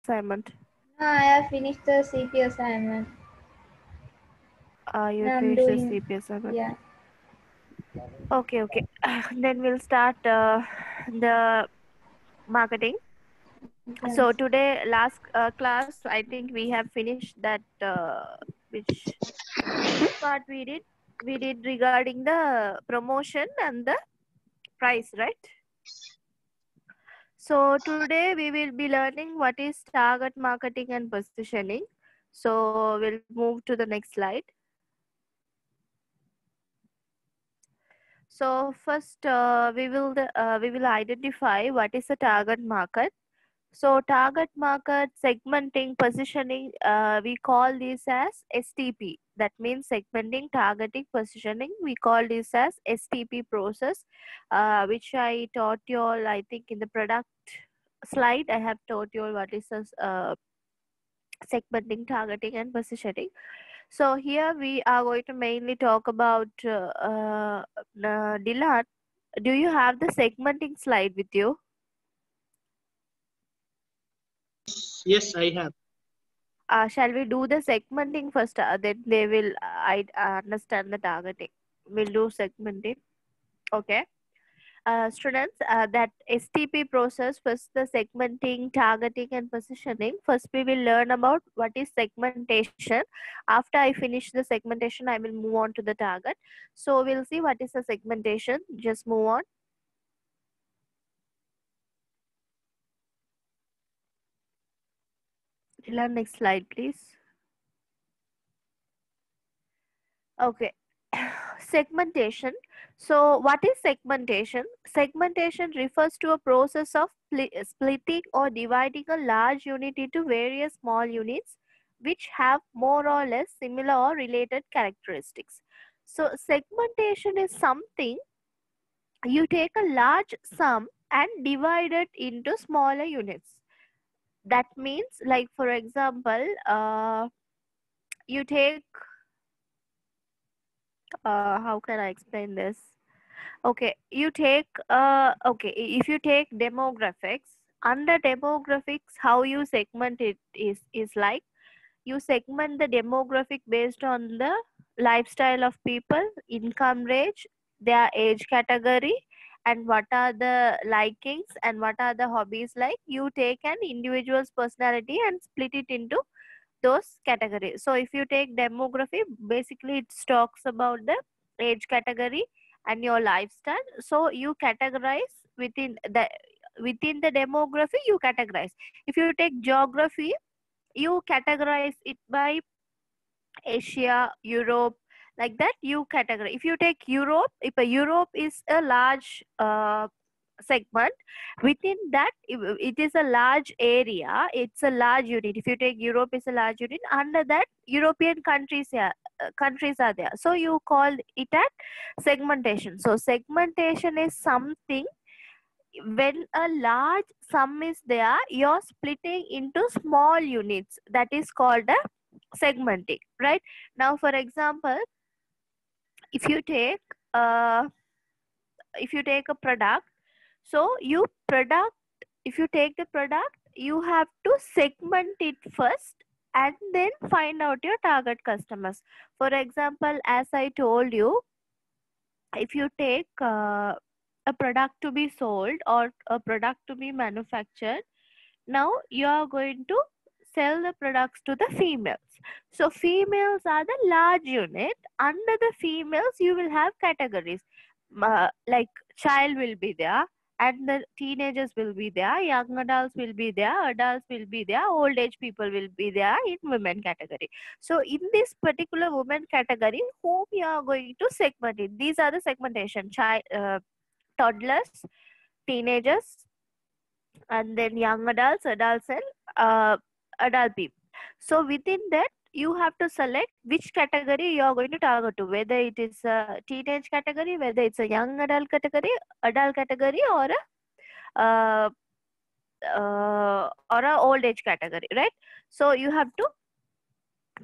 assignment? No, I have finished the CP assignment. You Now I'm finished the doing, CP assignment. yeah, Okay, okay. Then we'll start the marketing. okay. So today, last class, I think we have finished that. Which part we did? We did regarding the promotion and the price, right? So today we will be learning what is target marketing and positioning. So we'll move to the next slide. So first we will identify what is a target market. So target market segmenting positioning, we call this as STP. That means segmenting, targeting, positioning. We call this as STP process, which I taught you all. I think in the product slide, I have taught you all what is this, segmenting, targeting, and positioning. So here we are going to mainly talk about Dilan. Do you have the segmenting slide with you? Yes, I have. Shall we do the segmenting first? Then they will understand the targeting. We'll do segmenting. Okay. Students, that STP process, first the segmenting, targeting, and positioning. First, we will learn about what is segmentation. After I finish the segmentation, I will move on to the target. So we'll see what is the segmentation. Just move on. Dilan, next slide, please. Okay. Segmentation. So what is segmentation? Segmentation refers to a process of splitting or dividing a large unit into various small units which have more or less similar or related characteristics. So segmentation is something you take a large sum and divide it into smaller units. That means, like for example, you take how can I explain this? Okay, you take okay, if you take demographics, under demographics, how you segment it is like you segment the demographic based on the lifestyle of people, income range, their age category, and what are the likings and what are the hobbies like. You take an individual's personality and split it into those categories. So if you take demography, basically it talks about the age category and your lifestyle. So you categorize within the demography, you categorize. If you take geography, you categorize it by Asia, Europe, like that you categorize. If you take Europe, if a Europe is a large segment, within that it is a large area, it's a large unit. If you take Europe is a large unit, under that European countries, yeah, countries are there. So you call it at segmentation. So segmentation is something when a large sum is there, you're splitting into small units. That is called a segmenting, right? Now, for example, if you take uh, if you take a product, so you product, if you take the product, you have to segment it first and then find out your target customers. For example, as I told you, if you take a product to be sold or a product to be manufactured, now you are going to sell the products to the females. So females are the large unit. Under the females, you will have categories. Like child will be there, and the teenagers will be there, young adults will be there, adults will be there, old age people will be there in women category. So in this particular women category, whom you are going to segment it? These are the segmentation: child, toddlers, teenagers, and then young adults, adults, and adult people. So within that, you have to select which category you are going to target to, whether it is a teenage category, whether it's a young adult category, or a old age category, right? So you have to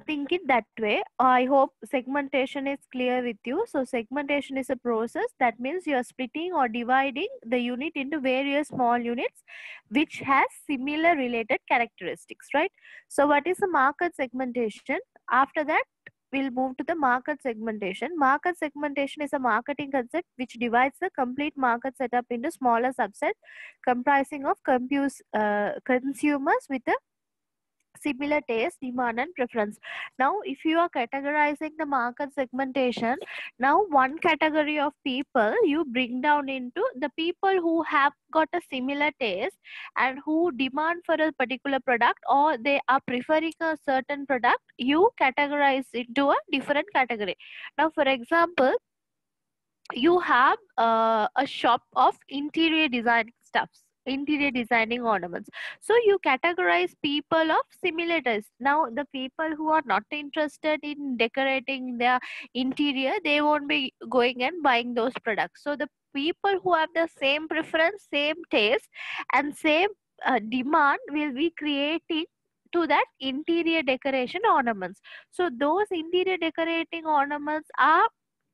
think it that way. I hope segmentation is clear with you. So segmentation is a process that means you are splitting or dividing the unit into various small units which has similar related characteristics, right? So what is the market segmentation? After that, we'll move to the market segmentation. Market segmentation is a marketing concept which divides the complete market setup into smaller subsets comprising of consumers with a similar taste, demand, and preference. Now, if you are categorizing the market segmentation, now one category of people you bring down into the people who have got a similar taste and who demand for a particular product, or they are preferring a certain product, you categorize into a different category. Now, for example, you have a shop of interior design stuffs, interior designing ornaments. So you categorize people of similar taste. Now the people who are not interested in decorating their interior, they won't be going and buying those products. So the people who have the same preference, same taste, and same demand will be creating to that interior decoration ornaments. So those interior decorating ornaments are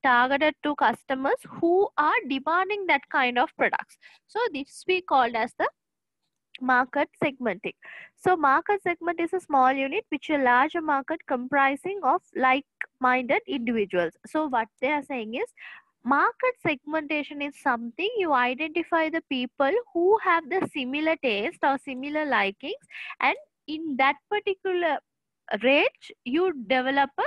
targeted to customers who are demanding that kind of products. So this we called as the market segmenting. So market segment is a small unit which a larger market comprising of like-minded individuals. So what they are saying is market segmentation is something you identify the people who have the similar taste or similar likings, and in that particular range you develop a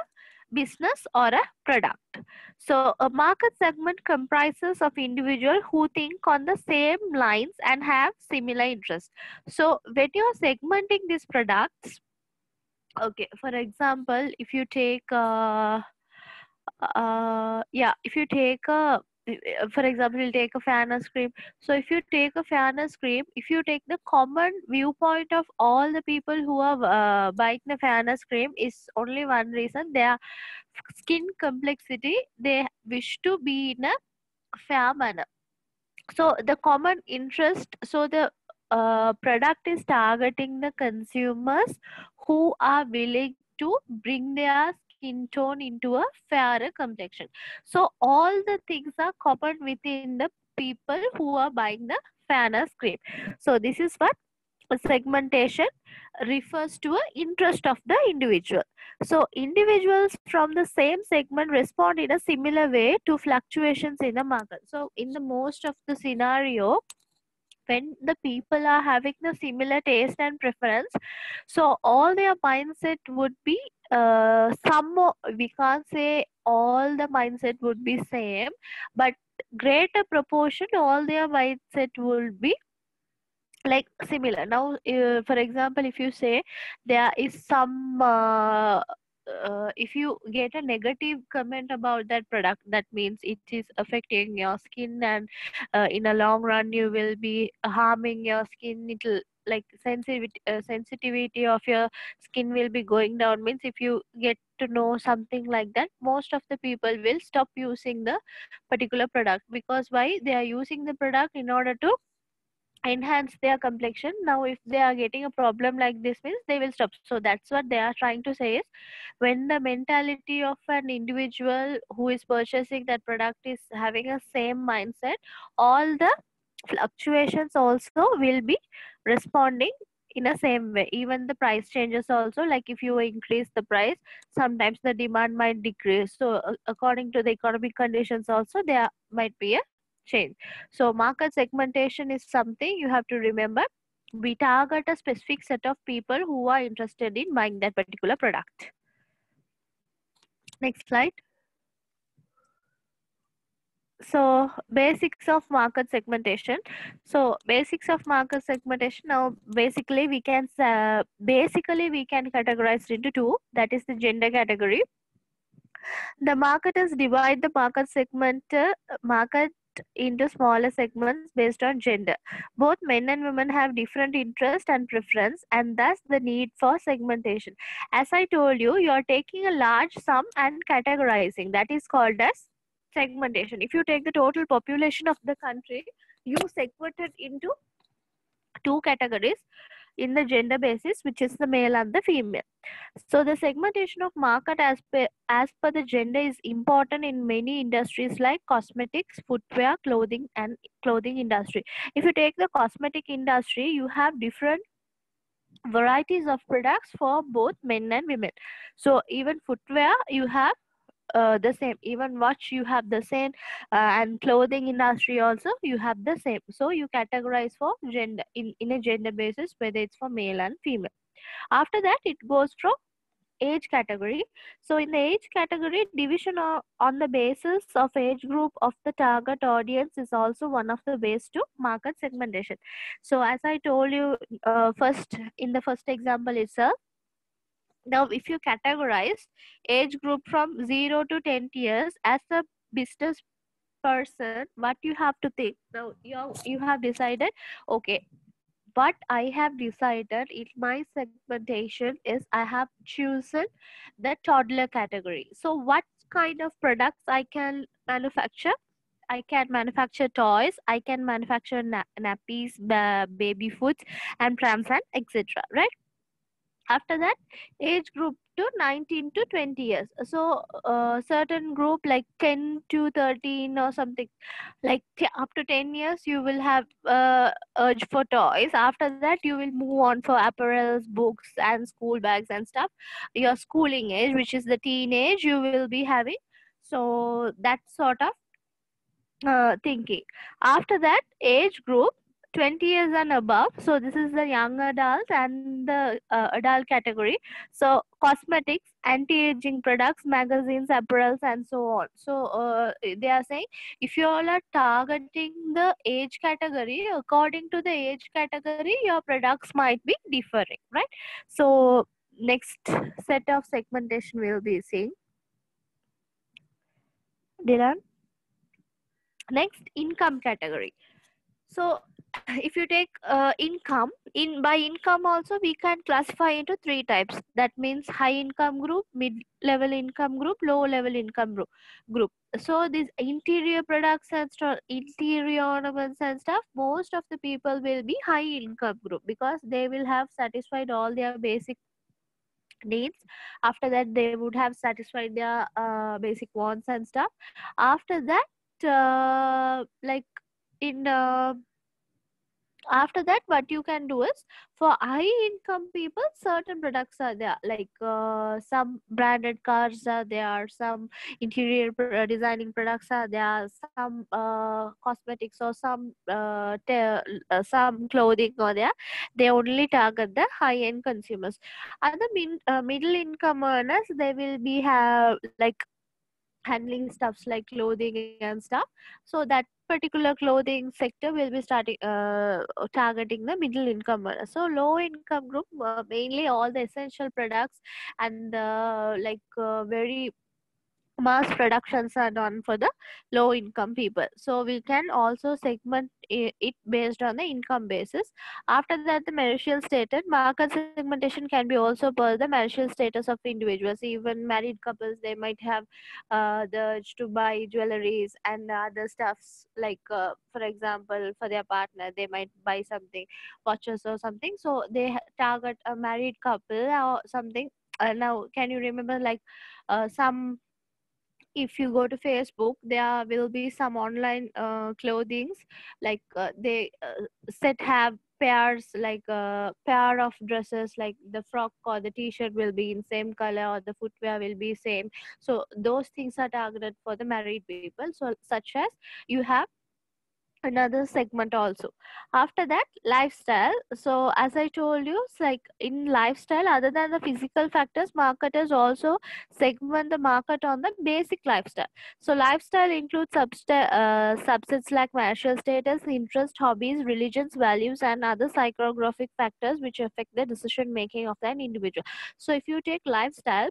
business or a product. So a market segment comprises of individuals who think on the same lines and have similar interests. So when you're segmenting these products, okay, for example, if you take if you take a for example, you'll take a fairness cream. So if you take a fairness cream, if you take the common viewpoint of all the people who are buying the fairness cream, is only one reason: their skin complexity, they wish to be in a fair manner. So the common interest, so the product is targeting the consumers who are willing to bring their skin tone into a fairer complexion. So all the things are common within the people who are buying the fairness cream. So this is what segmentation refers to a interest of the individual. So individuals from the same segment respond in a similar way to fluctuations in the market. So in the most of the scenario, when the people are having the similar taste and preference, so all their mindset would be we can't say all the mindset would be same, but greater proportion all their mindset will be like similar. Now for example, if you say there is some if you get a negative comment about that product, that means it is affecting your skin, and in a long run you will be harming your skin. It'll like sensitivity of your skin will be going down, means if you get to know something like that, most of the people will stop using the particular product. Because why? They are using the product in order to enhance their complexion. Now if they are getting a problem like this, means they will stop. So that's what they are trying to say is, when the mentality of an individual who is purchasing that product is having a same mindset, all the fluctuations also will be responding in a same way. Even the price changes also, like if you increase the price, sometimes the demand might decrease. So according to the economic conditions also, there might be a change. So market segmentation is something you have to remember. We target a specific set of people who are interested in buying that particular product. Next slide. So basics of market segmentation. So basics of market segmentation. Now basically we can categorize into two. That is the gender category. The marketers divide the market into smaller segments based on gender. Both men and women have different interest and preference, and thus the need for segmentation. As I told you, you are taking a large sum and categorizing. That is called as segmentation. If you take the total population of the country, you segment it into two categories. in the gender basis, which is the male and the female. So the segmentation of market as per the gender is important in many industries like cosmetics, footwear, clothing, and clothing industry. If you take the cosmetic industry, you have different varieties of products for both men and women. So even footwear you have the same, even watch you have the same, and clothing industry also you have the same. So you categorize for gender in a gender basis, whether it's for male and female. After that it goes from age category. So in the age category, division on the basis of age group of the target audience is also one of the ways to market segmentation. So as I told you first in the first example itself, now if you categorize age group from 0 to 10 years as a business person, what you have to think now, you have decided, okay, what I have decided in my segmentation is I have chosen the toddler category. So what kind of products I can manufacture? I can manufacture toys, I can manufacture nappies, baby foods, and prams and etc. Right? After that, age group to 19 to 20 years. So certain group like 10 to 13 or something, like up to 10 years you will have urge for toys. After that you will move on for apparels, books, and school bags and stuff. Your schooling age, which is the teenage, you will be having. So that sort of thinking. After that, age group 20 years and above. So this is the young adult and the adult category. So cosmetics, anti-aging products, magazines, apparels, and so on. So they are saying if you all are targeting the age category, according to the age category, your products might be differing, right? So next set of segmentation we'll be seeing. Dilan? Next, income category. So if you take income, by income also we can classify into three types. That means high income group, mid level income group, low level income group. So these interior products and interior ornaments and stuff, most of the people will be high income group because they will have satisfied all their basic needs. After that they would have satisfied their basic wants and stuff. After that like in after that what you can do is, for high income people certain products are there, like some branded cars are there, some interior designing products are there, some cosmetics or some clothing or there. They only target the high end consumers. Other middle income earners, they will be have like handling stuffs like clothing and stuff. So that particular clothing sector will be starting targeting the middle income earners. So low income group, mainly all the essential products and very mass productions are done for the low income people. So we can also segment it based on the income basis. After that, the marital status, market segmentation can be also per the marital status of individuals. Even married couples, they might have the urge to buy jewelries and other stuffs, like for example for their partner they might buy something, watches or something. So they target a married couple or something. Now can you remember like some, if you go to Facebook, there will be some online clothings, like they set have pairs, like a pair of dresses, like the frock or the t-shirt will be in same color or the footwear will be same. So those things are targeted for the married people. So such as you have another segment also. After that, lifestyle. So as I told you, it's like in lifestyle, other than the physical factors, marketers also segment the market on the basic lifestyle. So lifestyle includes subsets like marital status, interest, hobbies, religions, values, and other psychographic factors which affect the decision making of an individual. So if you take lifestyle,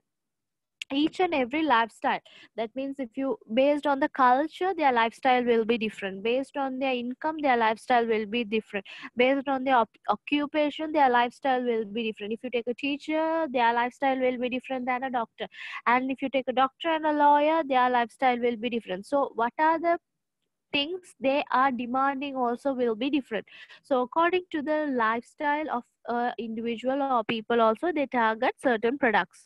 each and every lifestyle, that means if you based on the culture, their lifestyle will be different. Based on their income, their lifestyle will be different. Based on their occupation, their lifestyle will be different. If you take a teacher, their lifestyle will be different than a doctor. And if you take a doctor and a lawyer, their lifestyle will be different. So what are the things they are demanding also will be different. So according to the lifestyle of individual or people also, they target certain products.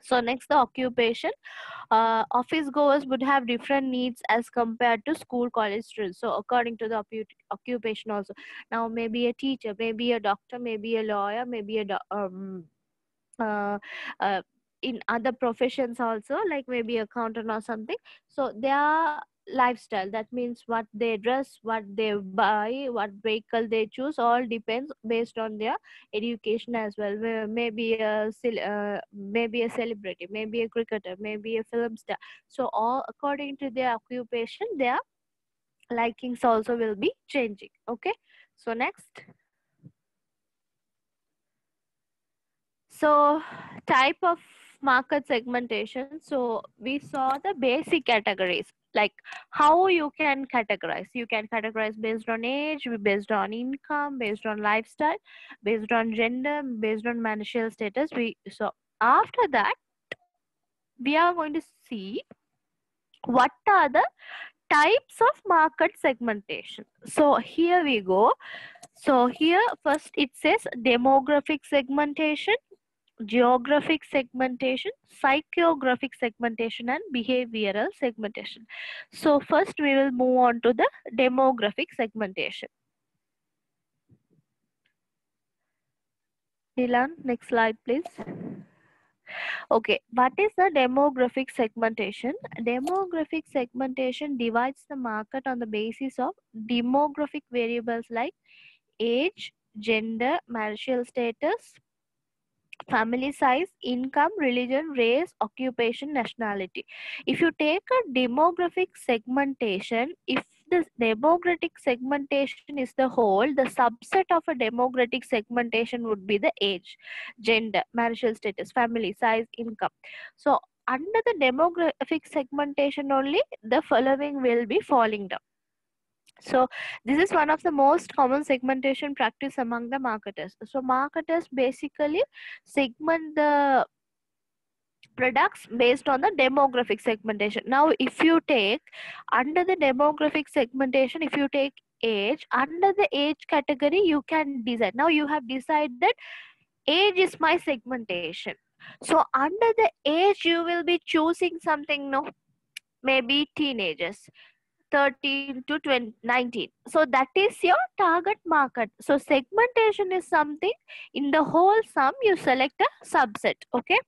So next, the occupation. Office goers would have different needs as compared to school college students. So according to the occupation also, now maybe a teacher, maybe a doctor, maybe a lawyer, maybe a uh, uh, in other professions also, like maybe accountant or something. So their lifestyle, that means what they dress, what they buy, what vehicle they choose, all depends based on their education as well. Maybe maybe a celebrity, maybe a cricketer, maybe a film star. So all according to their occupation, their likings also will be changing. Okay, so next. So type of market segmentation. So we saw the basic categories, like how you can categorize. You can categorize based on age, based on income, based on lifestyle, based on gender, based on marital status. So after that, we are going to see what are the types of market segmentation. So here we go. So here first it says demographic segmentation, geographic segmentation, psychographic segmentation, and behavioral segmentation. So first we will move on to the demographic segmentation. Dylan, next slide please. Okay, what is the demographic segmentation? Demographic segmentation divides the market on the basis of demographic variables like age, gender, marital status, family size, income, religion, race, occupation, nationality. If you take a demographic segmentation, if the demographic segmentation is the whole, the subset of a demographic segmentation would be the age, gender, marital status, family size, income. So under the demographic segmentation only, the following will be falling down. So this is one of the most common segmentation practice among the marketers. So marketers basically segment the products based on the demographic segmentation. Now if you take under the demographic segmentation, if you take age, under the age category you can decide. Now you have decided age is my segmentation. So under the age you will be choosing something, no, maybe teenagers, 13 to 20, 19. So that is your target market. So segmentation is something in the whole sum you select a subset. Okay,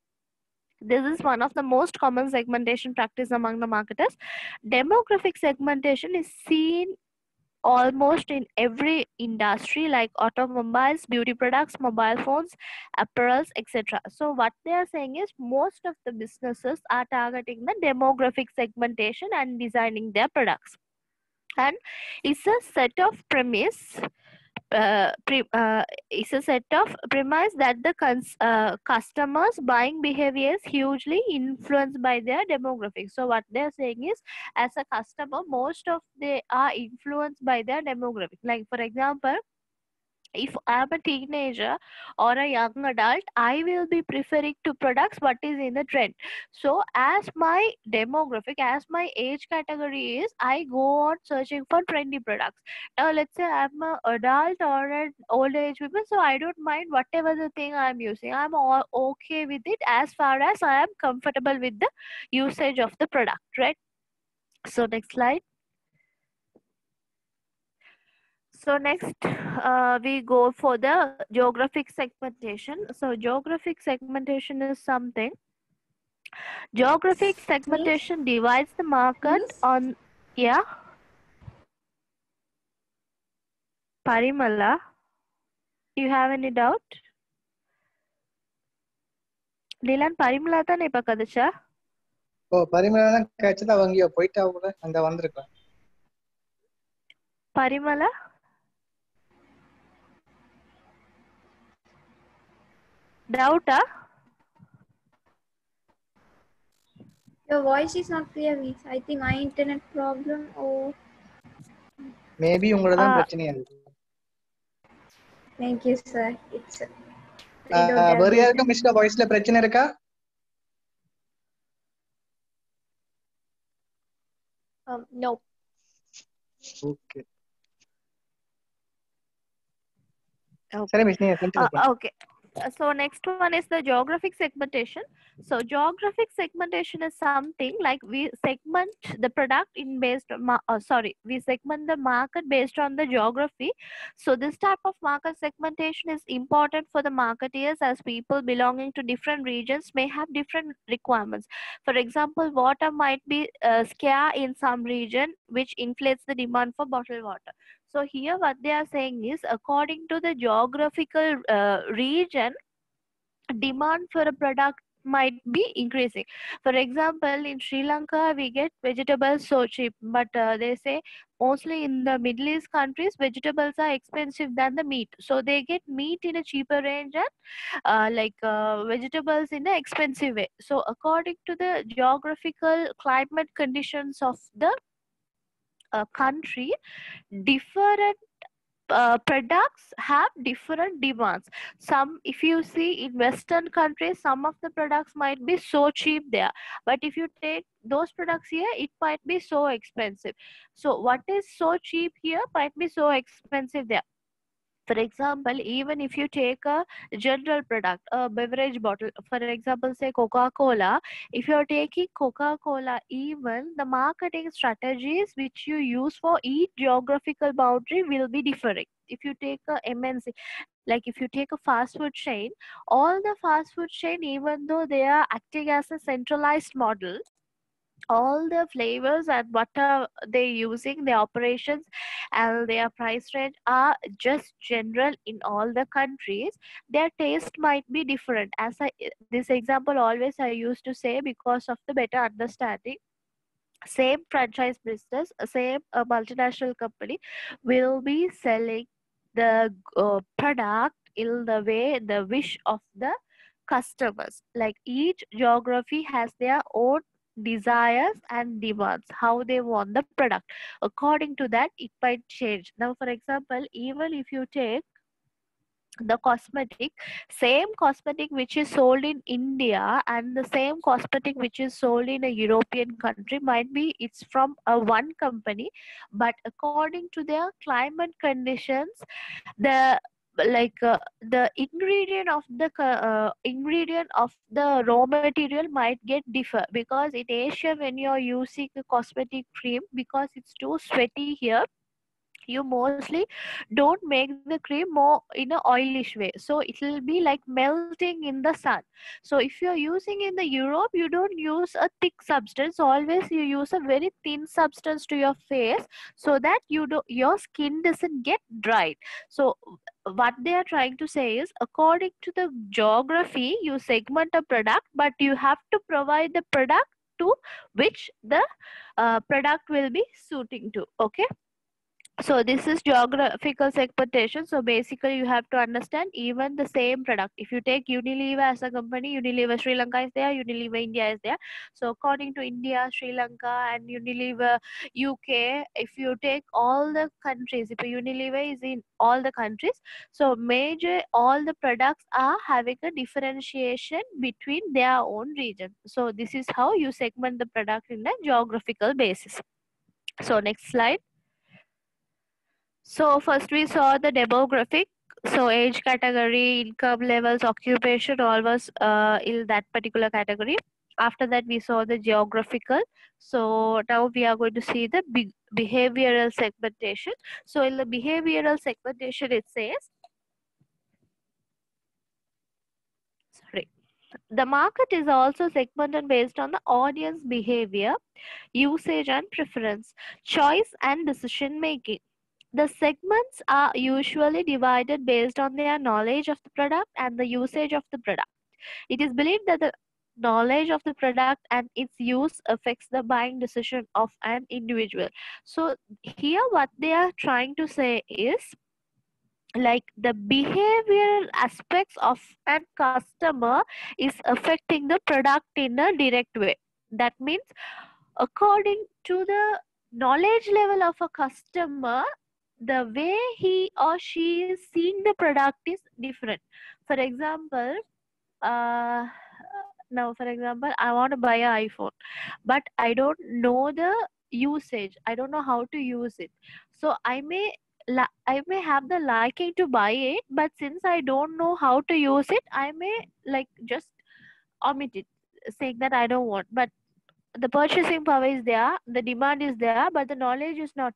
this is one of the most common segmentation practice among the marketers. Demographic segmentation is seen almost in every industry like automobiles, beauty products, mobile phones, apparels, etc. So what they are saying is most of the businesses are targeting the demographic segmentation and designing their products. And it's a set of premise it's a set of premise that the customers buying behavior is hugely influenced by their demographics. So what they're saying is, as a customer, most of they are influenced by their demographic. Like for example, if I'm a teenager or a young adult, I will be preferring to products what is in the trend. So as my demographic, as my age category is, I go on searching for trendy products. Now let's say I'm an adult or an old age people, so I don't mind whatever the thing I'm using. I'm all okay with it as far as I am comfortable with the usage of the product, right? So next slide. So next, we go for the geographic segmentation. So geographic segmentation is something. Geographic segmentation divides the market on, yeah. Parimala, you have any doubt? Dylan, Parimala தான் இப்ப கதைச்சா? ஓ பரிமளா தான் கழிச்சதா அவங்க போயிட்டா கூட அந்த வந்திருக்கேன். Parimala? Doubt? Your voice is not clear, miss. I think my internet problem or maybe உங்களோட தான் பிரச்சனையா இருக்கு. thank you, sir. It's வேற யாருக்கும் மிஸ்டர் வாய்ஸ்ல பிரச்சனை இருக்கா? No. Okay Okay. சரி மிஸ் நீங்க கண்டினியூ பண்ணுங்க. Okay. So next one is the geographic segmentation. So geographic segmentation is something like we segment the product in based on we segment the market based on the geography. So this type of market segmentation is important for the marketeers, as people belonging to different regions may have different requirements. For example, water might be scarce in some region, which inflates the demand for bottled water. So here what they are saying is, according to the geographical region, demand for a product might be increasing. For example, in Sri Lanka we get vegetables so cheap, but they say mostly in the Middle East countries vegetables are expensive than the meat, so they get meat in a cheaper range and vegetables in an expensive way. So according to the geographical climate conditions of the country, different products have different demands. Some, if you see in Western countries, some of the products might be so cheap there, but if you take those products here, it might be so expensive. So what is so cheap here might be so expensive there. For example, even if you take a general product, a beverage bottle, for example, say Coca-Cola, if you're taking Coca-Cola, even the marketing strategies which you use for each geographical boundary will be differing. If you take a MNC, like if you take a fast food chain, all the fast food chain, even though they are acting as a centralized model, all the flavors and what are they using, the operations and their price range are just general in all the countries. Their taste might be different. As this example always I used to say, because of the better understanding, same franchise business, same multinational company will be selling the product in the way, the wish of the customers. Like each geography has their own desires and demands, how they want the product. According to that, it might change. Now, for example, even if you take the cosmetic, same cosmetic which is sold in India and the same cosmetic which is sold in a European country, might be it's from a one company, but according to their climate conditions, the the ingredient of the raw material might get differ. Because in Asia, when you're using a cosmetic cream, because it's too sweaty here, you mostly don't make the cream more in a oilish way, so it will be like melting in the sun. So if you're using in the Europe, you don't use a thick substance, always you use a very thin substance to your face, so that your skin doesn't get dried. So what they are trying to say is, according to the geography you segment a product, but you have to provide the product to which the product will be suiting to. Okay, so this is geographical segmentation. So basically you have to understand, even the same product, if you take Unilever as a company, Unilever Sri Lanka is there, Unilever India is there. So according to India, Sri Lanka and Unilever UK, if you take all the countries, if Unilever is in all the countries, so major all the products are having a differentiation between their own region. So this is how you segment the product in a geographical basis. So next slide. So first we saw the demographic. So age category, income levels, occupation, all was in that particular category. After that we saw the geographical. So now we are going to see the behavioral segmentation. So in the behavioral segmentation it says, sorry, the market is also segmented based on the audience behavior, usage and preference, choice and decision making. The segments are usually divided based on their knowledge of the product and the usage of the product. It is believed that the knowledge of the product and its use affects the buying decision of an individual. So here what they are trying to say is, like the behavioral aspects of a customer is affecting the product in a direct way. That means according to the knowledge level of a customer, the way he or she is seeing the product is different. For example, now for example, I want to buy an iPhone, but I don't know the usage. I don't know how to use it. So I may have the liking to buy it, but since I don't know how to use it, I may like just omit it, saying that I don't want. But the purchasing power is there, the demand is there, but the knowledge is not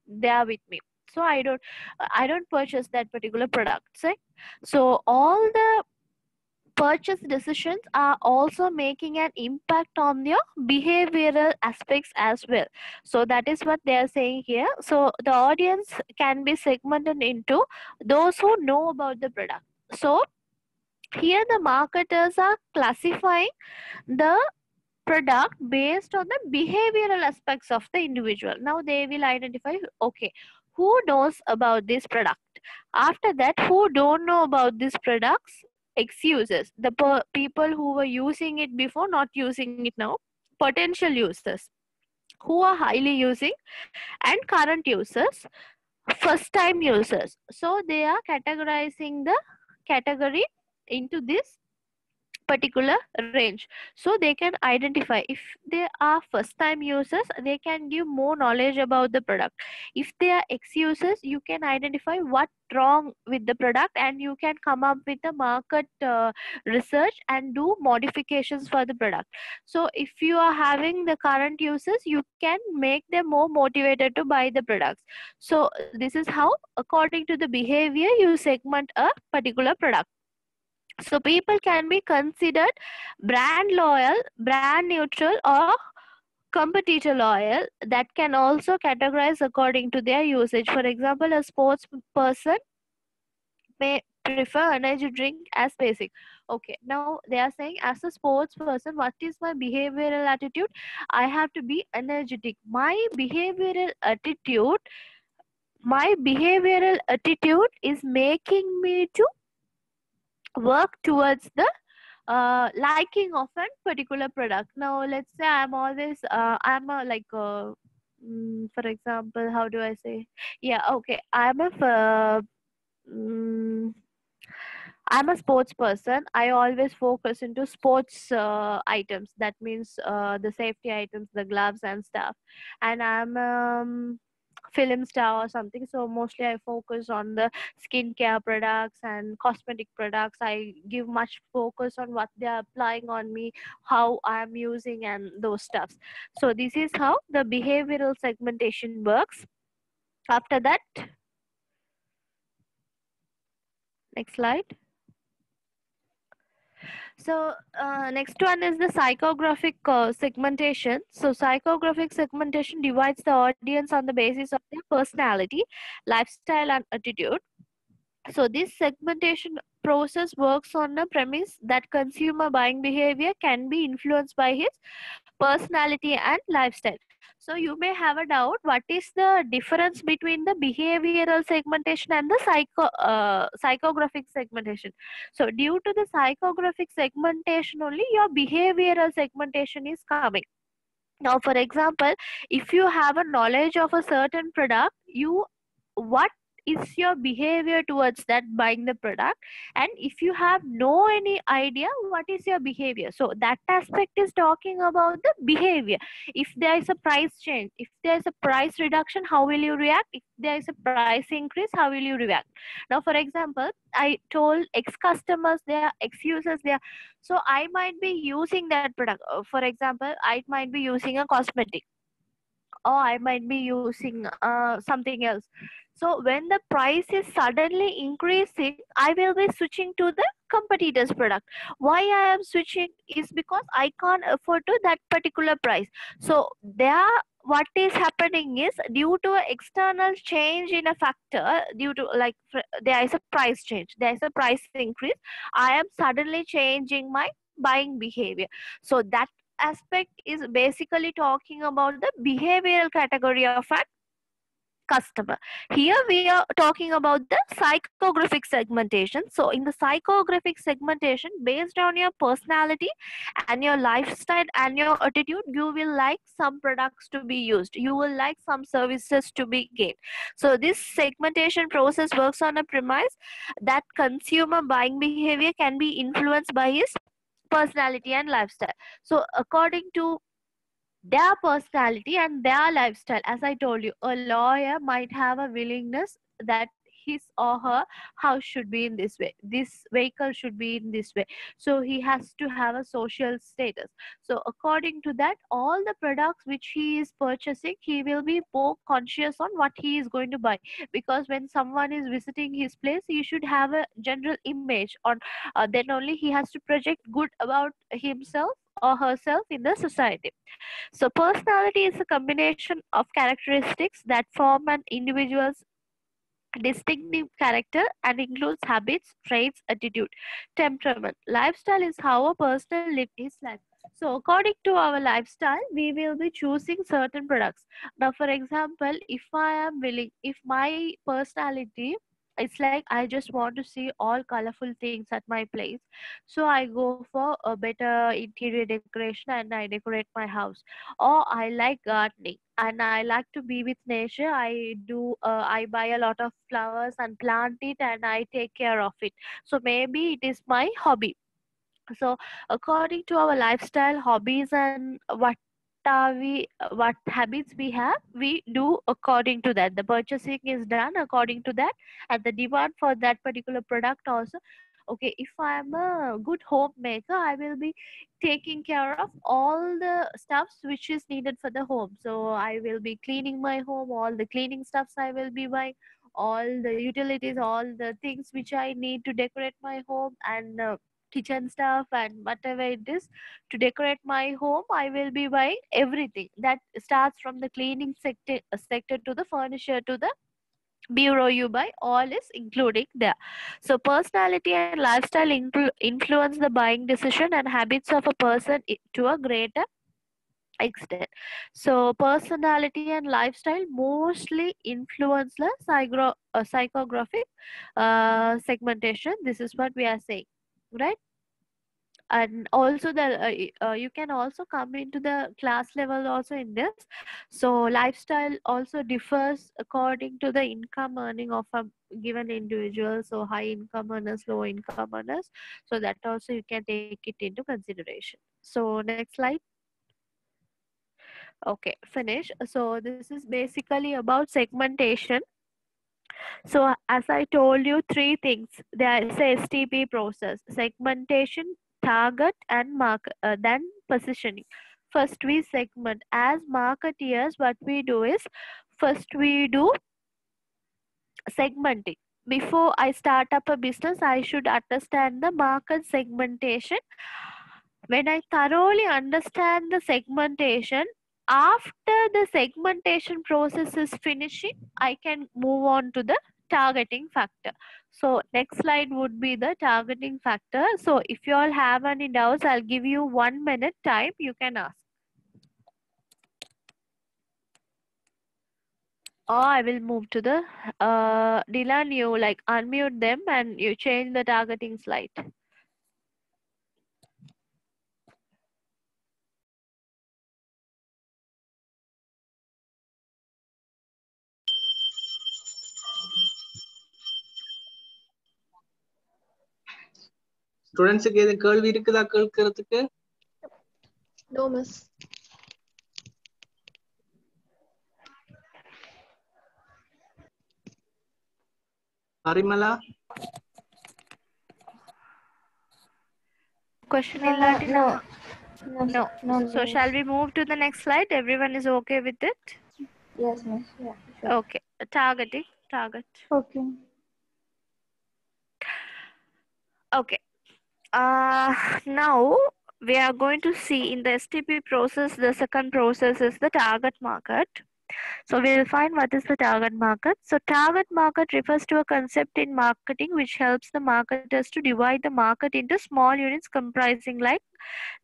there with me. So I don't purchase that particular product. Right? So all the purchase decisions are also making an impact on your behavioral aspects as well. So that is what they are saying here. So the audience can be segmented into those who know about the product. So here the marketers are classifying the product based on the behavioral aspects of the individual. Now they will identify, okay, who knows about this product. After that, who don't know about these products, excuses, the people who were using it before, not using it now, potential users who are highly using, and current users, first time users. So they are categorizing the category into this particular range. So they can identify, if they are first time users, they can give more knowledge about the product. If they are ex users, you can identify what wrong with the product, and you can come up with a market research and do modifications for the product. So if you are having the current users, you can make them more motivated to buy the products. So this is how, according to the behavior, you segment a particular product. So people can be considered brand loyal, brand neutral, or competitor loyal. That can also categorize according to their usage. For example, a sports person may prefer energy drink as basic. Okay, now they are saying, as a sports person, what is my behavioral attitude? I have to be energetic. My behavioral attitude is making me to work towards the liking of a particular product. Now let's say for example, how do I say, yeah, okay, mm, I'm a sports person. I always focus into sports items. That means the safety items, the gloves and stuff. And I'm film star or something. So mostly I focus on the skincare products and cosmetic products. I give much focus on what they are applying on me, how I'm using, and those stuffs. So this is how the behavioral segmentation works. After that, next slide. So next one is the psychographic segmentation. So psychographic segmentation divides the audience on the basis of their personality, lifestyle, and attitude. So this segmentation process works on the premise that consumer buying behavior can be influenced by his personality and lifestyle. So you may have a doubt, what is the difference between the behavioral segmentation and the psychographic segmentation? So due to the psychographic segmentation only, your behavioral segmentation is coming. Now, for example, if you have a knowledge of a certain product, what is your behavior towards that buying the product? And if you have no any idea, what is your behavior? So that aspect is talking about the behavior. If there is a price change, if there is a price reduction, how will you react? If there is a price increase, how will you react? Now, for example, I told ex customers, they are ex users, they are, so I might be using that product. For example, I might be using a cosmetic, or I might be using something else. So when the price is suddenly increasing, I will be switching to the competitor's product. Why I am switching is because I can't afford to that particular price. So there, what is happening is, due to an external change in a factor, due to there is a price change, there is a price increase, I am suddenly changing my buying behavior. So that aspect is basically talking about the behavioral category of a customer. Here we are talking about the psychographic segmentation. So in the psychographic segmentation, based on your personality and your lifestyle and your attitude, you will like some products to be used, you will like some services to be gained. So this segmentation process works on a premise that consumer buying behavior can be influenced by his personality and lifestyle. So according to their personality and their lifestyle. As I told you, a lawyer might have a willingness that his or her house should be in this way, this vehicle should be in this way, so he has to have a social status. So according to that, all the products which he is purchasing, he will be more conscious on what he is going to buy, because when someone is visiting his place, he should have a general image on, then only he has to project good about himself or herself in the society. So, personality is a combination of characteristics that form an individual's distinctive character and includes habits, traits, attitude, temperament. Lifestyle is how a person lives his life. So, according to our lifestyle, we will be choosing certain products. Now, for example, if I am willing, if my personality, it's like I just want to see all colorful things at my place, so I go for a better interior decoration and I decorate my house. Or I like gardening and I like to be with nature. I buy a lot of flowers and plant it and I take care of it. So maybe it is my hobby. So according to our lifestyle, hobbies, and what habits we have, we do according to that. The purchasing is done according to that, and the demand for that particular product also. Okay, if I am a good homemaker, I will be taking care of all the stuffs which is needed for the home. So I will be cleaning my home, all the cleaning stuffs I will be buying, all the utilities, all the things which I need to decorate my home, and kitchen stuff and whatever it is to decorate my home. I will be buying everything that starts from the cleaning sector to the furniture to the bureau you buy, all is including there. So personality and lifestyle influence the buying decision and habits of a person to a greater extent. So personality and lifestyle mostly influence the psychographic segmentation. This is what we are saying, right? And also the you can also come into the class level also in this. So lifestyle also differs according to the income earning of a given individual, so high income earners, low income earners, so that also you can take it into consideration. So next slide. Okay, finish. So this is basically about segmentation. So as I told you, three things. There is a STP process: segmentation, target, and market. Then positioning. First, we segment. As marketeers, what we do is first we do segmenting. Before I start up a business, I should understand the market segmentation. When I thoroughly understand the segmentation, after the segmentation process is finishing, I can move on to the targeting factor. So next slide would be the targeting factor. So if you all have any doubts, I'll give you 1 minute time. You can ask. Or I will move to the Dylan, you like unmute them and you change the targeting slide. ஸ்டூடெண்ட்ஸுக்கு எதுவும் கேள்வி இருக்குதா கேட்கறதுக்கு? No, miss. Parimala, Question No, Illati? no. No. No, So miss. shall we move to the next slide? Everyone is okay with it? Yes, miss. Yeah, sure. Okay. Targeting. Target. Okay. Okay. Now we are going to see in the STP process, the second process is the target market. So we will find what is the target market. So target market refers to a concept in marketing which helps the marketers to divide the market into small units comprising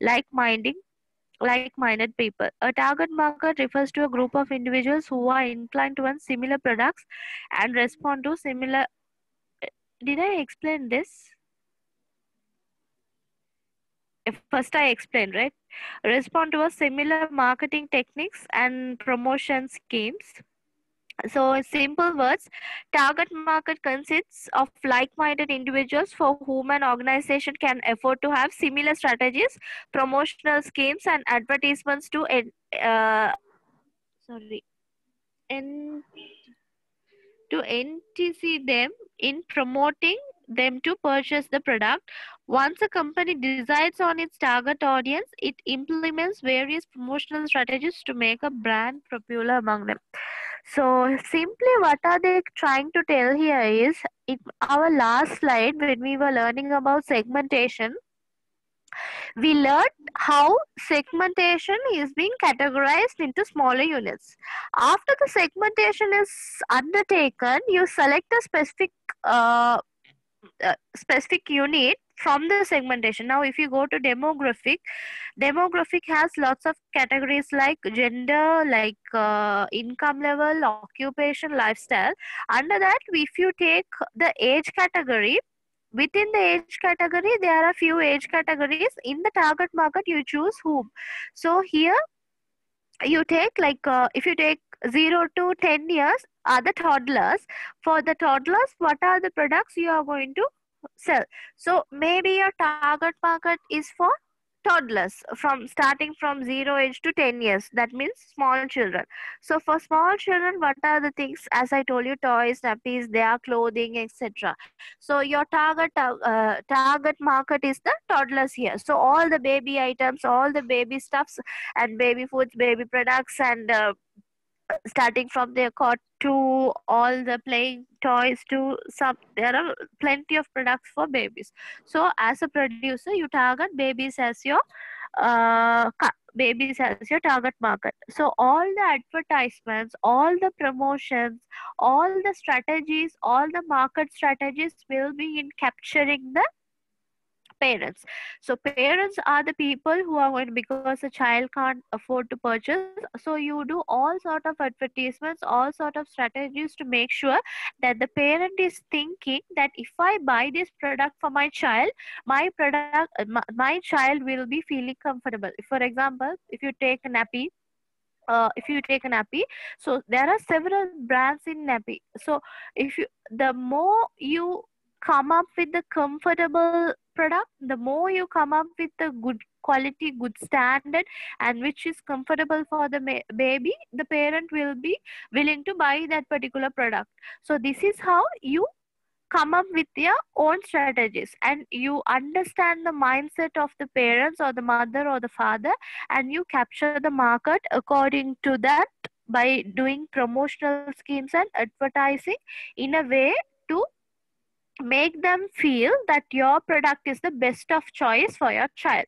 like-minded people. A target market refers to a group of individuals who are inclined to want similar products and respond to similar. Did I explain this? First I explained, right? Respond to a similar marketing techniques and promotion schemes. So, in simple words, target market consists of like-minded individuals for whom an organization can afford to have similar strategies, promotional schemes, and advertisements to sorry, en- to NTC them in promoting them to purchase the product. Once a company decides on its target audience, it implements various promotional strategies to make a brand popular among them. So simply what are they trying to tell here is, in our last slide when we were learning about segmentation, we learned how segmentation is being categorized into smaller units. After the segmentation is undertaken, you select a specific unit from the segmentation. Now, if you go to demographic has lots of categories like gender, like income level, occupation, lifestyle. Under that, if you take the age category, within the age category, there are few age categories. In the target market, you choose whom. So here you take like if you take 0 to 10 years are the toddlers. For the toddlers, what are the products you are going to sell? So maybe your target market is for toddlers from starting from 0 age to 10 years, that means small children. So for small children, what are the things? As I told you, toys, nappies, their clothing, etc. So your target market is the toddlers here. So all the baby items, all the baby stuffs and baby foods, baby products, and starting from their cot to all the playing toys to some, there are plenty of products for babies. So as a producer, you target babies as your babies as your target market. So all the advertisements, all the promotions, all the strategies, all the market strategies will be in capturing the parents. So parents are the people who are going, because a child can't afford to purchase, so you do all sort of advertisements, all sort of strategies to make sure that the parent is thinking that if I buy this product for my child, my child will be feeling comfortable. For example, if you take a nappy, so there are several brands in nappy. So if you, the more you come up with the comfortable product, the more you come up with the good quality, good standard, and which is comfortable for the baby, the parent will be willing to buy that particular product. So this is how you come up with your own strategies, and you understand the mindset of the parents or the mother or the father, and you capture the market according to that by doing promotional schemes and advertising in a way to make them feel that your product is the best of choice for your child.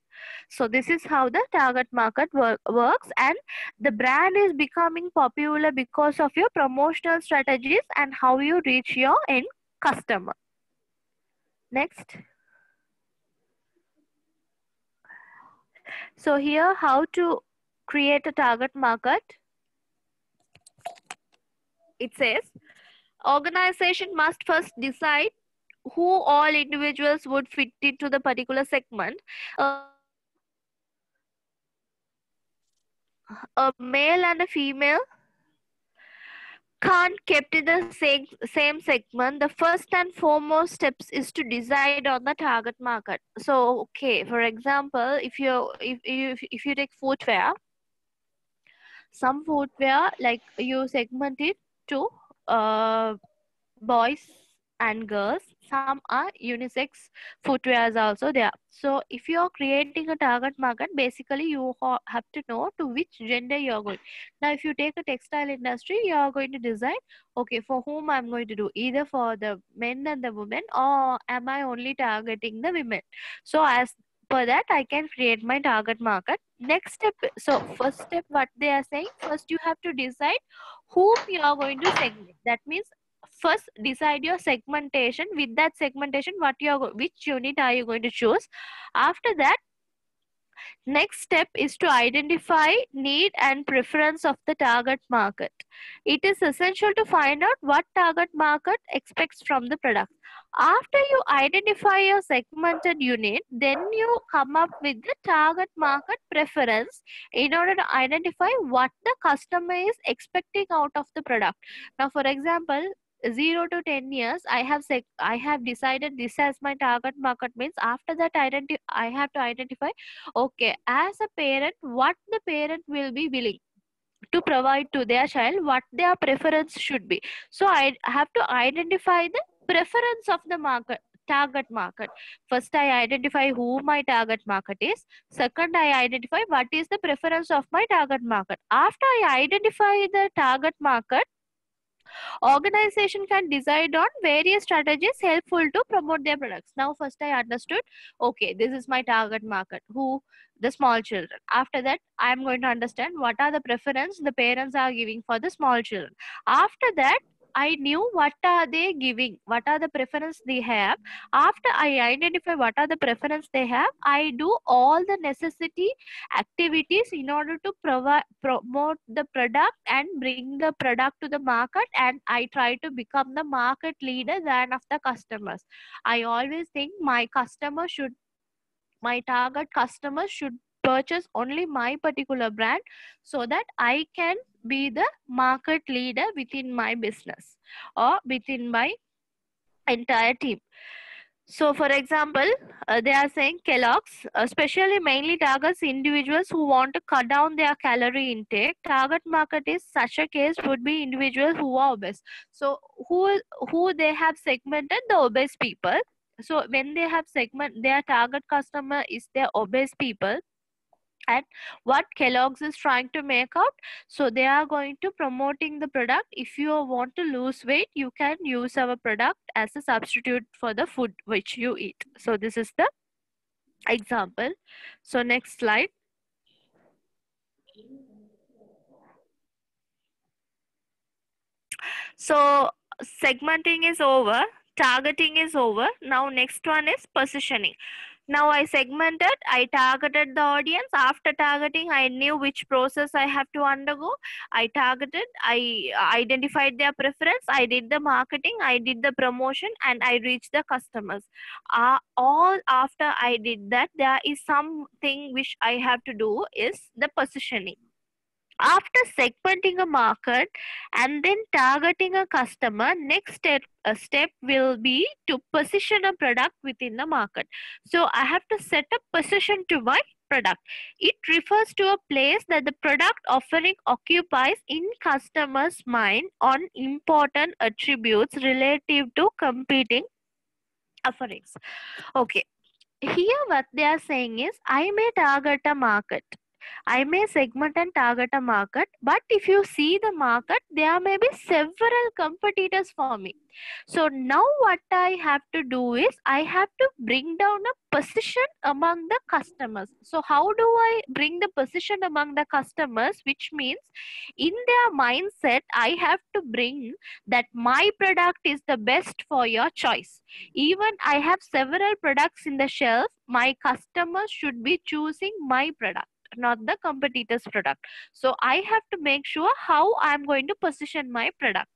So this is how the target market works, and the brand is becoming popular because of your promotional strategies and how you reach your end customer. Next. So here, how to create a target market. It says, organization must first decide who all individuals would fit into the particular segment. A male and a female can't kept in the same segment. The first and foremost steps is to decide on the target market. So okay, for example, if you take footwear, some footwear, like you segment it to boys and girls. Some are unisex footwears also there. So if you are creating a target market, basically you have to know to which gender you are going. Now if you take a textile industry, you are going to decide, okay, for whom I'm going to do, either for the men and the women, or am I only targeting the women. So as per that, I can create my target market. Next step, so first step, what they are saying, first you have to decide whom you are going to segment. That means first decide your segmentation. With that segmentation, which unit are you going to choose? After that, Next step is to identify need and preference of the target market. It is essential to find out what target market expects from the product. After you identify your segmented unit, then you come up with the target market preference in order to identify what the customer is expecting out of the product. Now, for example, 0 to 10 years, I have decided this as my target market. Means after that I have to identify, okay, as a parent, what the parent will be willing to provide to their child, what their preference should be. So I have to identify the preference of the target market. First, I identify who my target market is. Second, I identify what is the preference of my target market. After I identify the target market, organization can decide on various strategies helpful to promote their products. Now, first I understood, okay, this is my target market. Who? The small children. After that, I am going to understand what are the preference the parents are giving for the small children. After that, I knew what are they giving, what are the preference they have. After I identify what are the preference they have, I do all the necessity activities in order to promote the product and bring the product to the market, and I try to become the market leader than of the customers. I always think my target customers should purchase only my particular brand, so that I can be the market leader within my business or within my entire team. So, for example, they are saying Kellogg's, especially mainly targets individuals who want to cut down their calorie intake. Target market is such a case would be individuals who are obese. So, who they have segmented? The obese people. So, when they have their target customer is their obese people. And what Kellogg's is trying to make out, so they are going to promoting the product. If you want to lose weight, you can use our product as a substitute for the food which you eat. So this is the example. So next slide. So segmenting is over, targeting is over. Now next one is positioning. Now I segmented, I targeted the audience. After targeting, I knew which process I have to undergo. I targeted, I identified their preference, I did the marketing, I did the promotion, and I reached the customers. All after I did that, there is something which I have to do is the positioning. After segmenting a market and then targeting a customer, next step will be to position a product within the market. So I have to set a position to my product. It refers to a place that the product offering occupies in customer's mind on important attributes relative to competing offerings. Okay, here what they are saying is, I may target a market, I may segment and target a market, but if you see the market, there may be several competitors for me. So now what I have to do is, I have to bring down a position among the customers. So how do I bring the position among the customers? Which means in their mindset, I have to bring that my product is the best for your choice. Even I have several products in the shelf, my customers should be choosing my product, not the competitor's product. So I have to make sure how I'm going to position my product.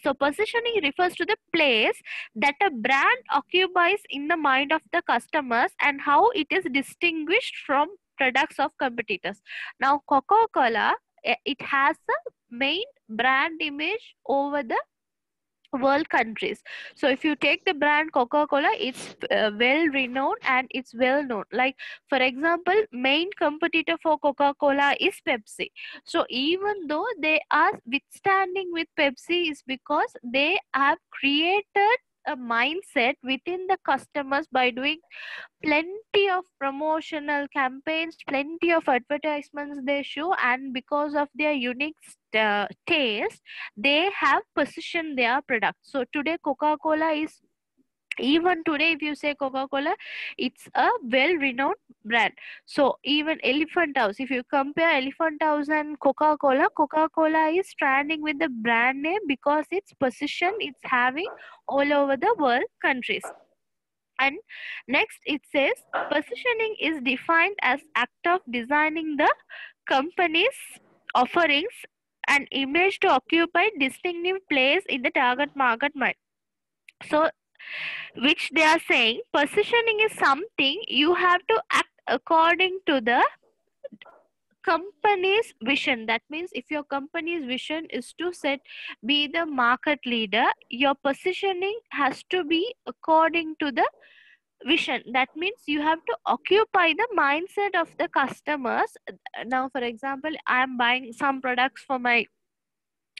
So positioning refers to the place that a brand occupies in the mind of the customers and how it is distinguished from products of competitors. Now Coca-Cola, it has a main brand image over the world countries. So if you take the brand Coca-Cola, it's well renowned and it's well known. Like for example, main competitor for Coca-Cola is Pepsi. So even though they are withstanding with Pepsi, is because they have created a mindset within the customers by doing plenty of promotional campaigns, plenty of advertisements they show, and because of their unique taste, they have positioned their product. So today Coca-Cola is, even today if you say Coca-Cola, it's a well-renowned brand. So even Elephant House, if you compare Elephant House and Coca-Cola, Coca-Cola is standing with the brand name because its position it's having all over the world countries. And next it says positioning is defined as act of designing the company's offerings and image to occupy distinctive place in the target market mind. So which they are saying positioning is something you have to act according to the company's vision. That means if your company's vision is to be the market leader, your positioning has to be according to the vision. That means you have to occupy the mindset of the customers. Now for example, I am buying some products for my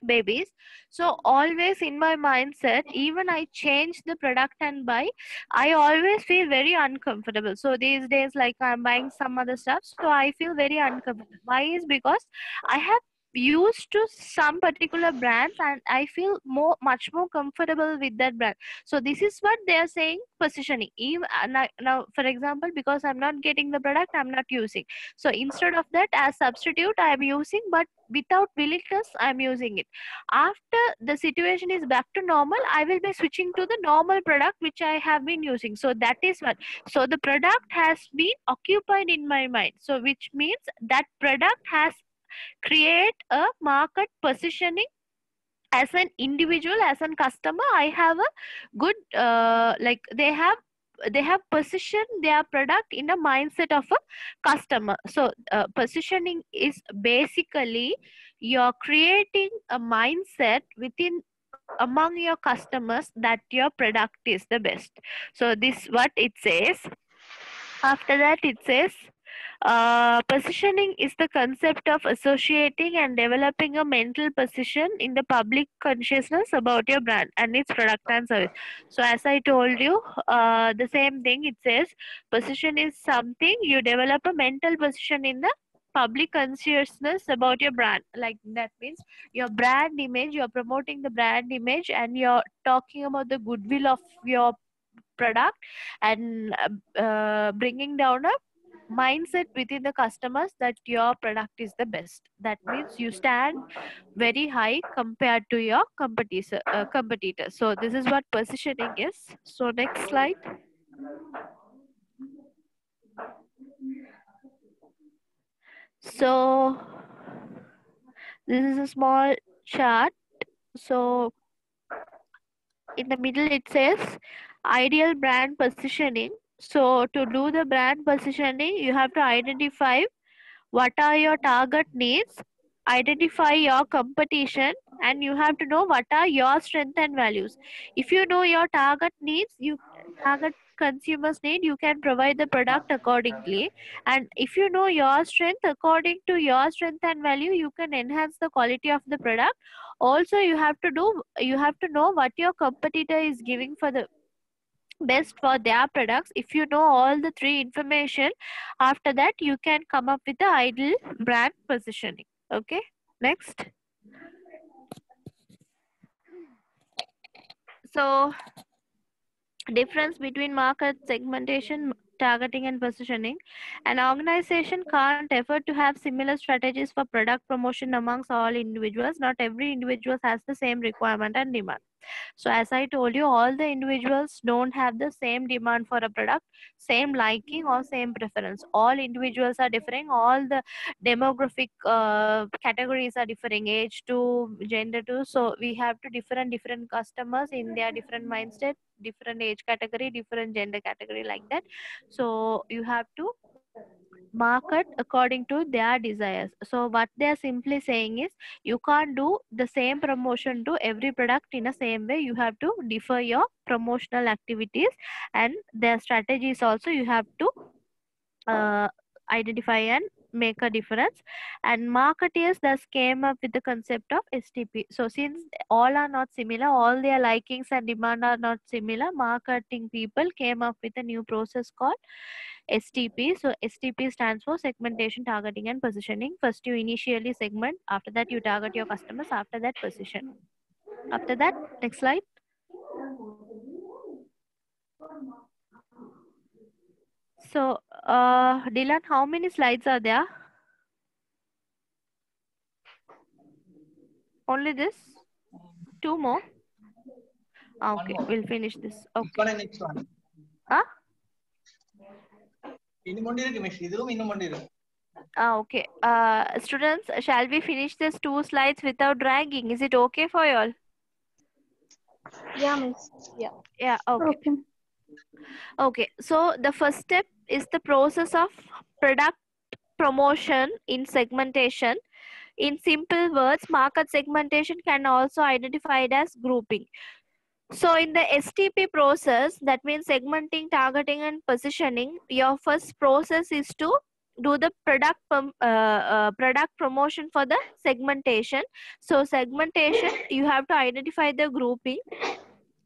babies, so always in my mindset, even I change the product and buy, I always feel very uncomfortable. So these days, like I'm buying some other stuff, so I feel very uncomfortable. Why? Is because I have used to some particular brands and I feel much more comfortable with that brand. So this is what they are saying positioning. Even now for example, because I'm not getting the product, I'm not using, so instead of that, as substitute I am using, but without willingness I'm using it. After the situation is back to normal, I will be switching to the normal product which I have been using. So that is what, so the product has been occupied in my mind, so which means that product has create a market positioning. As an individual, as a customer, I have a good like they have positioned their product in a mindset of a customer. So positioning is basically you're creating a mindset within among your customers that your product is the best. So this what it says. After that it says positioning is the concept of associating and developing a mental position in the public consciousness about your brand and its product and service. So as I told you, the same thing it says, position is something you develop a mental position in the public consciousness about your brand. Like that means your brand image, you're promoting the brand image and you're talking about the goodwill of your product and bringing down a mindset within the customers that your product is the best. That means you stand very high compared to your competitors. So this is what positioning is. So next slide. So this is a small chart. So in the middle it says ideal brand positioning. So to do the brand positioning, you have to identify what are your target needs, identify your competition, and you have to know what are your strengths and values. If you know your target needs, you target consumers need, you can provide the product accordingly. And if you know your strength, according to your strength and value, you can enhance the quality of the product. Also you have to know what your competitor is giving for the best for their products. If you know all the three information, after that you can come up with the ideal brand positioning. Okay, next. So difference between market segmentation, targeting and positioning. An organization can't afford to have similar strategies for product promotion amongst all individuals. Not every individual has the same requirement and demand. So as I told you, all the individuals don't have the same demand for a product, same liking or same preference. All individuals are differing. All the demographic categories are differing, age to gender to. So we have to different customers in their different mindset, different age category, different gender category, like that. So you have to market according to their desires. So what they are simply saying is you can't do the same promotion to every product in the same way. You have to differ your promotional activities and their strategies also. You have to identify and make a difference. And marketeers thus came up with the concept of STP. So since all are not similar, all their likings and demand are not similar, marketing people came up with a new process called STP. So STP stands for segmentation, targeting and positioning. First you initially segment, after that you target your customers, after that position. After that, next slide. So Dylan, how many slides are there? Only this? Two more? Okay, we'll finish this. Okay. For the next one. Ah? இன்னும் கொண்டு இருக்கு miss இதுவும் இன்னும் கொண்டு இருக்கு. Okay. Students, shall we finish these 2 slides without dragging? Is it okay for you all? Yeah, miss. Yeah, okay. Okay, so the first step is the process of product promotion in segmentation. In simple words, market segmentation can also identified as grouping. So in the STP process, that means segmenting, targeting, and positioning, your first process is to do the product promotion for the segmentation. So segmentation, you have to identify the grouping.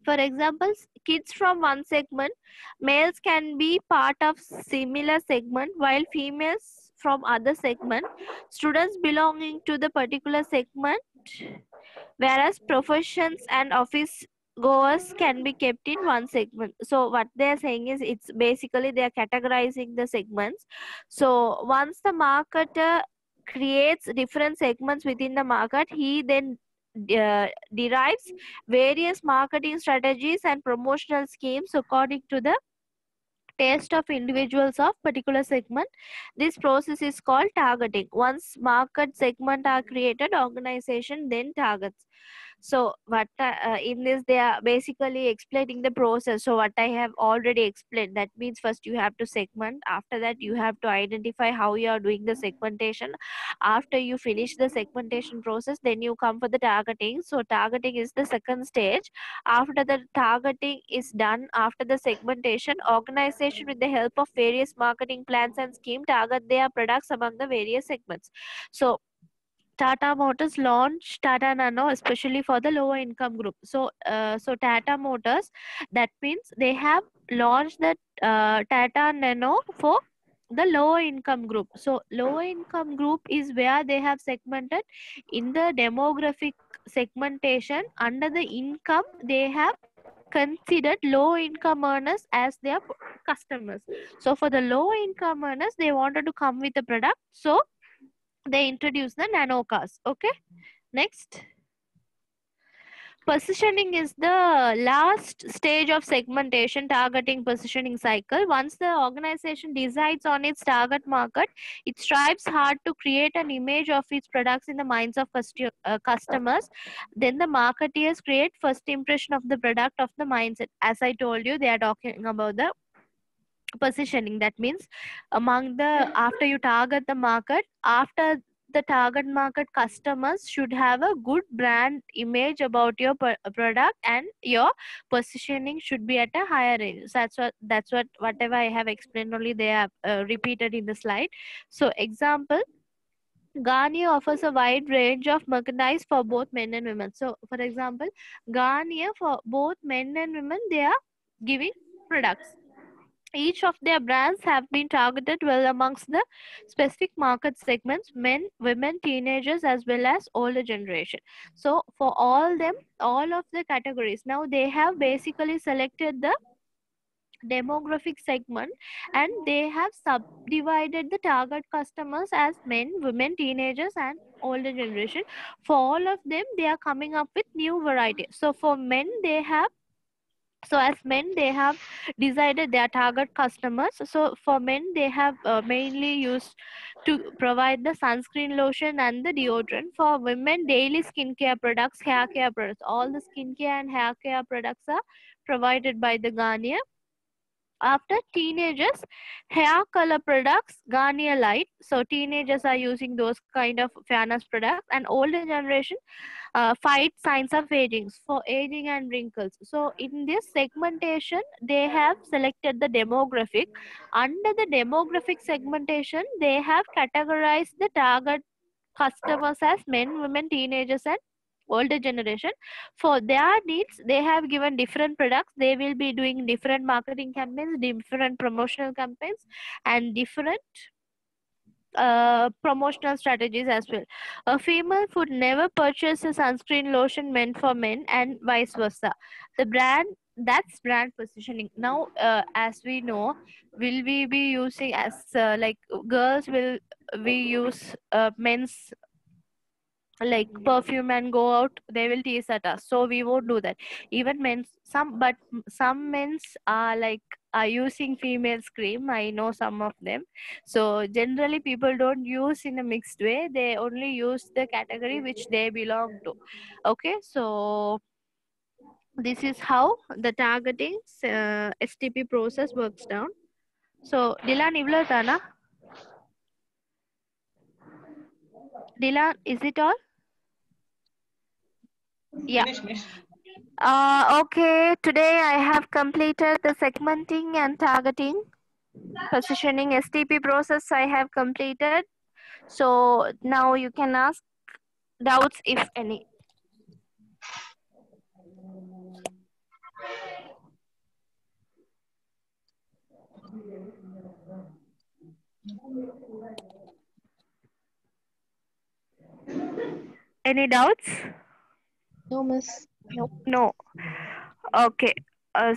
For example, kids from one segment, males can be part of similar segment, while females from other segment, students belonging to the particular segment, whereas professions and office goers can be kept in one segment. So what they are saying is, it's basically they are categorizing the segments. So once the marketer creates different segments within the market, he then derives various marketing strategies and promotional schemes according to the taste of individuals of particular segment. This process is called targeting. Once market segment are created, organization then targets. So what in this they are basically explaining the process. So what I have already explained, that means first you have to segment, after that you have to identify how you are doing the segmentation. After you finish the segmentation process, then you come for the targeting. So targeting is the second stage. After the targeting is done, after the segmentation, organization with the help of various marketing plans and scheme target their products among the various segments. So Tata Motors launched Tata Nano especially for the lower income group. So Tata Motors, that means they have launched the Tata Nano for the lower income group. So lower income group is where they have segmented in the demographic segmentation. Under the income, they have considered low income earners as their customers. So for the low income earners, they wanted to come with a product. So they introduced the nano cars. Okay, next. Positioning is the last stage of segmentation, targeting, positioning cycle. Once the organization decides on its target market, it strives hard to create an image of its products in the minds of customers. Then the marketeers create first impression of the product of the mindset. As I told you, they are talking about the positioning. That means among the, after you target the market, after the target market customers should have a good brand image about your product, and your positioning should be at a higher range. So that's what whatever I have explained, only they have repeated in the slide. So example, Garnier offers a wide range of merchandise for both men and women. So for example, Garnier, for both men and women, they are giving products. Each of their brands have been targeted well amongst the specific market segments: men, women, teenagers, as well as older generation. So for all them, all of the categories, now they have basically selected the demographic segment, and they have subdivided the target customers as men, women, teenagers, and older generation. For all of them, they are coming up with new variety. So for men, they have, so as men, they have decided their target customers. So for men, they have mainly used to provide the sunscreen, lotion, and the deodorant. For women, daily skincare products, hair care products. All the skincare and hair care products are provided by the Garnier. After teenagers, hair color products, Garnier Light. So teenagers are using those kind of fairness products. And older generation, fight signs of aging, for aging and wrinkles. So in this segmentation, they have selected the demographic. Under the demographic segmentation, they have categorized the target customers as men, women, teenagers, and older generation. For their needs, they have given different products. They will be doing different marketing campaigns, different promotional campaigns, and different promotional strategies as well. A female would never purchase a sunscreen lotion meant for men, and vice versa. The brand, that's brand positioning. Now, as we know, will we be using as like girls will we use men's like perfume and go out, they will tease at us, so we won't do that. Even men's, some men's are using female's cream. I know some of them. So generally people don't use in a mixed way, they only use the category which they belong to. Okay, so this is how the targeting STP process works down. So Dilan, ivlo thana? Dilan, is it all? Yeah. Finish, Miss. Okay, today I have completed the segmenting and targeting, positioning STP process I have completed. So now you can ask doubts if any. Any doubts? No, miss. No. Okay.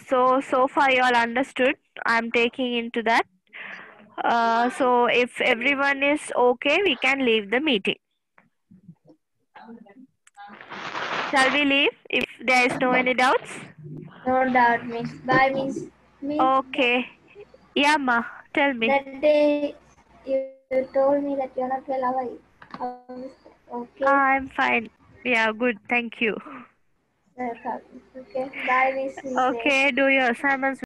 So far you all understood. I'm taking into that. So if everyone is okay, we can leave the meeting. Shall we leave if there is no any doubts? No doubt, miss. Bye, miss. Miss, Okay. Yeah, ma. Tell me. that day you told me that you're not well. How is that? Okay. I'm fine. Yeah, good. Thank you. Okay. Bye, miss. See you later. Okay, do your assignments